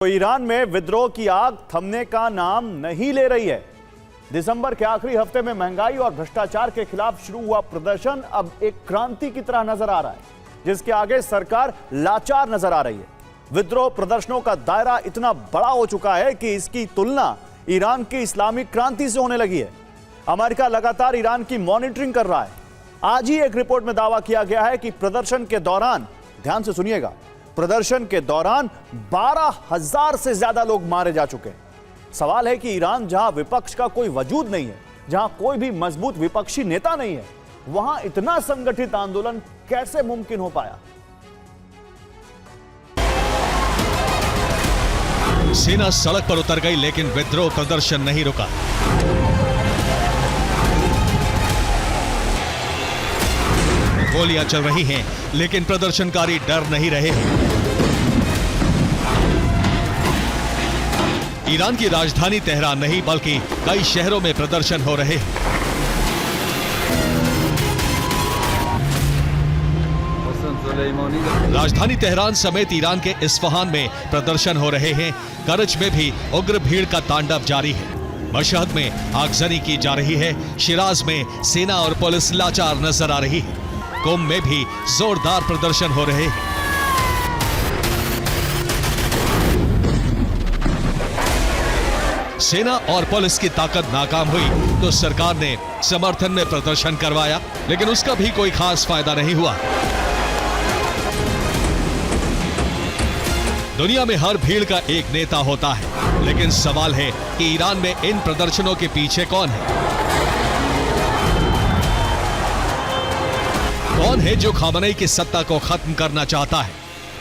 तो ईरान में विद्रोह की आग थमने का नाम नहीं ले रही है। दिसंबर के आखिरी हफ्ते में महंगाई और भ्रष्टाचार के खिलाफ शुरू हुआ प्रदर्शन अब एक क्रांति की तरह नजर आ रहा है, जिसके आगे सरकार लाचार नजर आ रही है। विद्रोह प्रदर्शनों का दायरा इतना बड़ा हो चुका है कि इसकी तुलना ईरान की इस्लामिक क्रांति से होने लगी है। अमेरिका लगातार ईरान की मॉनिटरिंग कर रहा है। आज ही एक रिपोर्ट में दावा किया गया है कि प्रदर्शन के दौरान, ध्यान से सुनिएगा, प्रदर्शन के दौरान 12,000 से ज्यादा लोग मारे जा चुके हैं। सवाल है कि ईरान जहां विपक्ष का कोई वजूद नहीं है, जहां कोई भी मजबूत विपक्षी नेता नहीं है, वहां इतना संगठित आंदोलन कैसे मुमकिन हो पाया? सेना सड़क पर उतर गई, लेकिन विद्रोह प्रदर्शन नहीं रुका। गोलियां चल रही हैं, लेकिन प्रदर्शनकारी डर नहीं रहे। ईरान की राजधानी तेहरान नहीं, बल्कि कई शहरों में प्रदर्शन हो रहे हैं। राजधानी तेहरान समेत ईरान के इस्फहान में प्रदर्शन हो रहे हैं। करज में भी उग्र भीड़ का तांडव जारी है। मशहद में आगजनी की जा रही है। शिराज में सेना और पुलिस लाचार नजर आ रही है। कुम में भी जोरदार प्रदर्शन हो रहे हैं। सेना और पुलिस की ताकत नाकाम हुई तो सरकार ने समर्थन में प्रदर्शन करवाया, लेकिन उसका भी कोई खास फायदा नहीं हुआ। दुनिया में हर भीड़ का एक नेता होता है, लेकिन सवाल है कि ईरान में इन प्रदर्शनों के पीछे कौन है? कौन है जो खामनेई की सत्ता को खत्म करना चाहता है?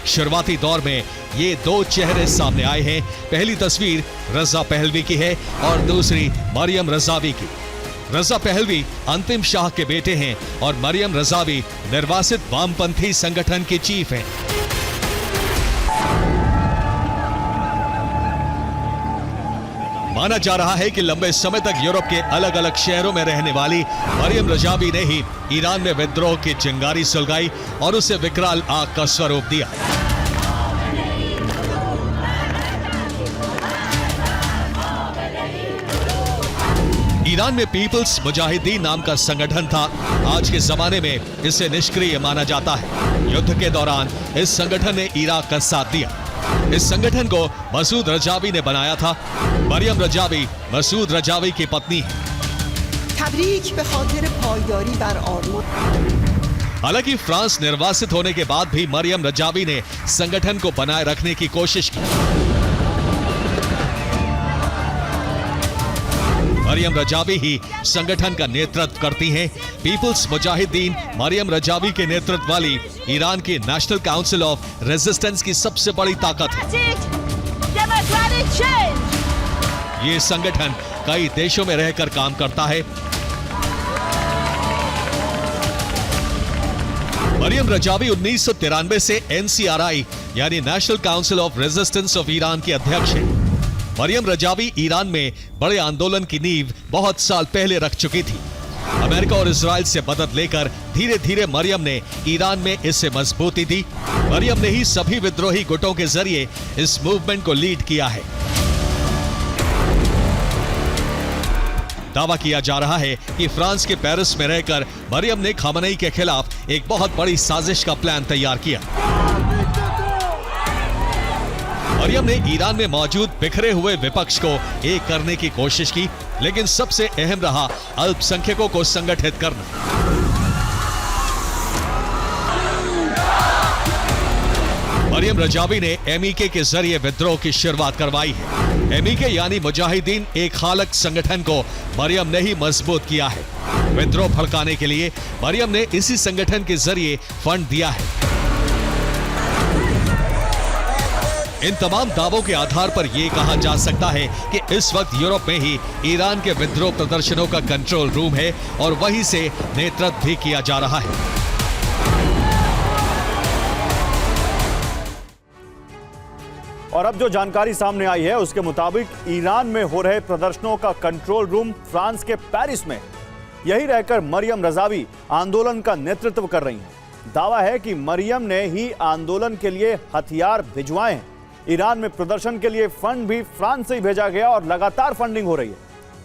शुरुआती दौर में ये दो चेहरे सामने आए हैं। पहली तस्वीर रजा पहलवी की है और दूसरी मरियम रजावी की। रजा पहलवी अंतिम शाह के बेटे हैं और मरियम रजावी निर्वासित वामपंथी संगठन के चीफ हैं। माना जा रहा है कि लंबे समय तक यूरोप के अलग अलग शहरों में रहने वाली मरियम रजावी ने ही ईरान में विद्रोह की चिंगारी सुलगाई और उसे विकराल आग का स्वरूप दिया। ईरान में पीपल्स मुजाहिदीन नाम का संगठन था। आज के जमाने में इसे निष्क्रिय माना जाता है। युद्ध के दौरान इस संगठन ने इराक का साथ दिया। इस संगठन को मसूद रजावी ने बनाया था। मरियम रजावी मसूद रजावी की पत्नी है। हालांकि फ्रांस निर्वासित होने के बाद भी मरियम रजावी ने संगठन को बनाए रखने की कोशिश की। मरियम रजावी ही संगठन का नेतृत्व करती हैं। पीपल्स मुजाहिदीन मरियम रजावी के नेतृत्व वाली ईरान की नेशनल काउंसिल ऑफ रेजिस्टेंस की सबसे बड़ी ताकत है। ये संगठन कई देशों में रहकर काम करता है। मरियम रजावी 1993 से NCRI यानी national council of resistance of Iran की अध्यक्ष है। मरियम रजावी ईरान में बड़े आंदोलन की नींव बहुत साल पहले रख चुकी थी। अमेरिका और इजराइल से मदद लेकर धीरे धीरे मरियम ने ईरान में इसे मजबूती दी। मरियम ने ही सभी विद्रोही गुटों के जरिए इस मूवमेंट को लीड किया है। दावा किया जा रहा है कि फ्रांस के पेरिस में रहकर मरियम ने खामनेई के खिलाफ एक बहुत बड़ी साजिश का प्लान तैयार किया। मरियम ने ईरान में मौजूद बिखरे हुए विपक्ष को एक करने की कोशिश की, लेकिन सबसे अहम रहा अल्पसंख्यकों को संगठित करना। मरियम रजावी ने MEK के जरिए विद्रोह की शुरुआत करवाई है। MEK यानी मुजाहिदीन एक खालक संगठन को मरियम ने ही मजबूत किया है। विद्रोह भड़काने के लिए मरियम ने इसी संगठन के जरिए फंड दिया है। इन तमाम दावों के आधार पर यह कहा जा सकता है कि इस वक्त यूरोप में ही ईरान के विद्रोह प्रदर्शनों का कंट्रोल रूम है और वहीं से नेतृत्व भी किया जा रहा है। और अब जो जानकारी सामने आई है उसके मुताबिक ईरान में हो रहे प्रदर्शनों का कंट्रोल रूम फ्रांस के पेरिस में, यही रहकर मरियम रजावी आंदोलन का नेतृत्व कर रही हैं। दावा है कि मरियम ने ही आंदोलन के लिए हथियार भिजवाए हैं। ईरान में प्रदर्शन के लिए फंड भी फ्रांस से ही भेजा गया और लगातार फंडिंग हो रही है।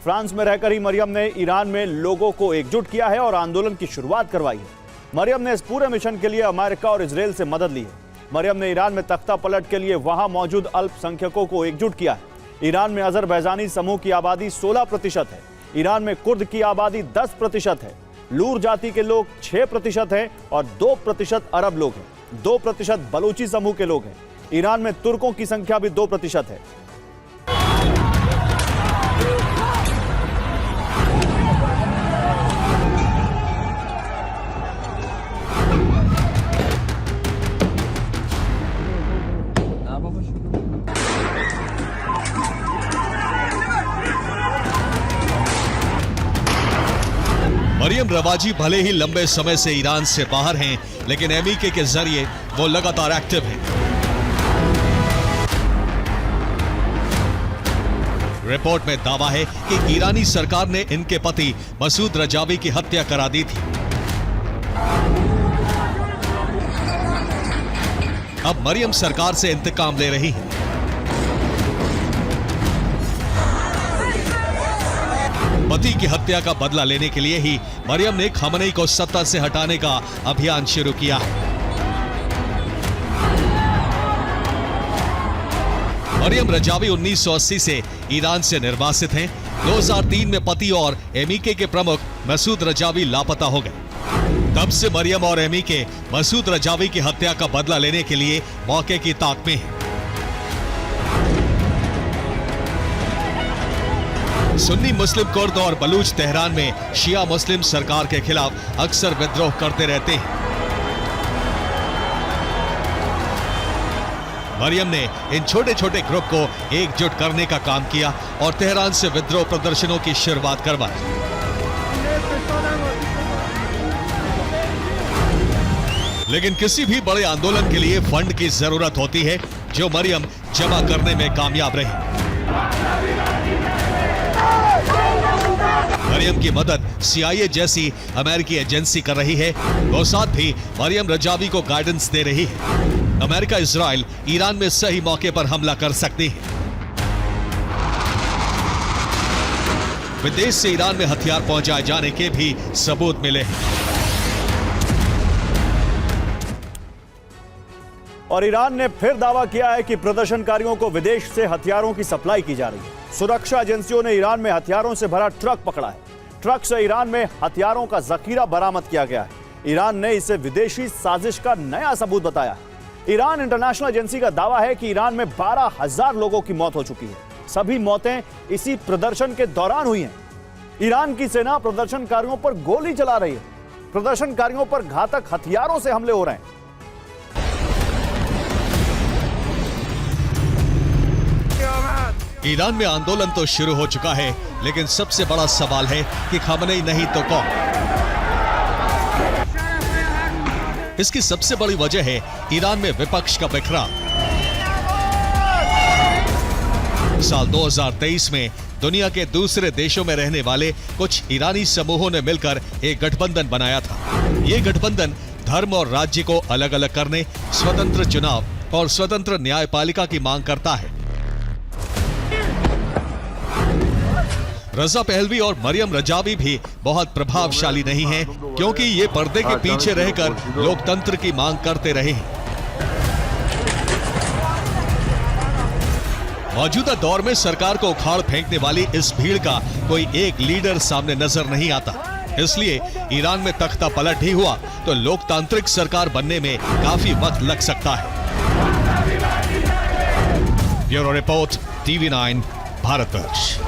फ्रांस में रहकर ही मरियम ने ईरान में लोगों को एकजुट किया है और आंदोलन की शुरुआत करवाई है। मरियम ने इस पूरे मिशन के लिए अमेरिका और इजराइल से मदद ली है। मरियम ने ईरान में तख्ता पलट के लिए वहां मौजूद अल्पसंख्यकों को एकजुट किया है। ईरान में अजरबैजानी समूह की आबादी 16% है। ईरान में कुर्द की आबादी 10% है। लूर जाति के लोग 6% हैं और 2% अरब लोग हैं। 2% बलूची समूह के लोग हैं। ईरान में तुर्कों की संख्या भी 2% है। मरियम रवाजी भले ही लंबे समय से ईरान से बाहर हैं, लेकिन एमईके के जरिए वो लगातार एक्टिव हैं। रिपोर्ट में दावा है कि ईरानी सरकार ने इनके पति मसूद रजावी की हत्या करा दी थी। अब मरियम सरकार से इंतकाम ले रही है। पति की हत्या का बदला लेने के लिए ही मरियम ने खमेनी को सत्ता से हटाने का अभियान शुरू किया है। मरियम रजावी 1980 से ईरान से निर्वासित हैं। 2003 में पति और एमईके के प्रमुख मसूद रजावी लापता हो गए। तब से मरियम और एमईके मसूद रजावी की हत्या का बदला लेने के लिए मौके की ताक में हैं। सुन्नी मुस्लिम कुर्द और बलूच तेहरान में शिया मुस्लिम सरकार के खिलाफ अक्सर विद्रोह करते रहते हैं। मरियम ने इन छोटे छोटे ग्रुप को एकजुट करने का काम किया और तेहरान से विद्रोह प्रदर्शनों की शुरुआत करवाई। लेकिन किसी भी बड़े आंदोलन के लिए फंड की जरूरत होती है, जो मरियम जमा करने में कामयाब रही। मरियम की मदद CIA जैसी अमेरिकी एजेंसी कर रही है। मोसाद भी मरियम रजावी को गाइडेंस दे रही है। अमेरिका इजराइल ईरान में सही मौके पर हमला कर सकती है। विदेश से ईरान में हथियार पहुंचाए जाने के भी सबूत मिले हैं। और ईरान ने फिर दावा किया है कि प्रदर्शनकारियों को विदेश से हथियारों की सप्लाई की जा रही है। सुरक्षा एजेंसियों ने ईरान में हथियारों से भरा ट्रक पकड़ा है। ट्रक से ईरान में हथियारों का जखीरा बरामद किया गया है। ईरान ने इसे विदेशी साजिश का नया सबूत बताया है। ईरान इंटरनेशनल एजेंसी का दावा है कि ईरान में 12,000 लोगों की मौत हो चुकी है। सभी मौतें इसी प्रदर्शन के दौरान हुई हैं। ईरान की सेना प्रदर्शनकारियों पर गोली चला रही है। प्रदर्शनकारियों पर घातक हथियारों से हमले हो रहे हैं। ईरान में आंदोलन तो शुरू हो चुका है, लेकिन सबसे बड़ा सवाल है कि खमेनी नहीं तो कौन। इसकी सबसे बड़ी वजह है ईरान में विपक्ष का बिखराव। साल 2023 में दुनिया के दूसरे देशों में रहने वाले कुछ ईरानी समूहों ने मिलकर एक गठबंधन बनाया था। ये गठबंधन धर्म और राज्य को अलग अलग करने, स्वतंत्र चुनाव और स्वतंत्र न्यायपालिका की मांग करता है। रजा पहलवी और मरियम रजावी भी बहुत प्रभावशाली नहीं हैं, क्योंकि ये पर्दे के पीछे रहकर लोकतंत्र की मांग करते रहे हैं। मौजूदा दौर में सरकार को उखाड़ फेंकने वाली इस भीड़ का कोई एक लीडर सामने नजर नहीं आता। इसलिए ईरान में तख्ता पलट ही हुआ तो लोकतांत्रिक सरकार बनने में काफी वक्त लग सकता है। Bureau report, TV9 Bharatvarsh.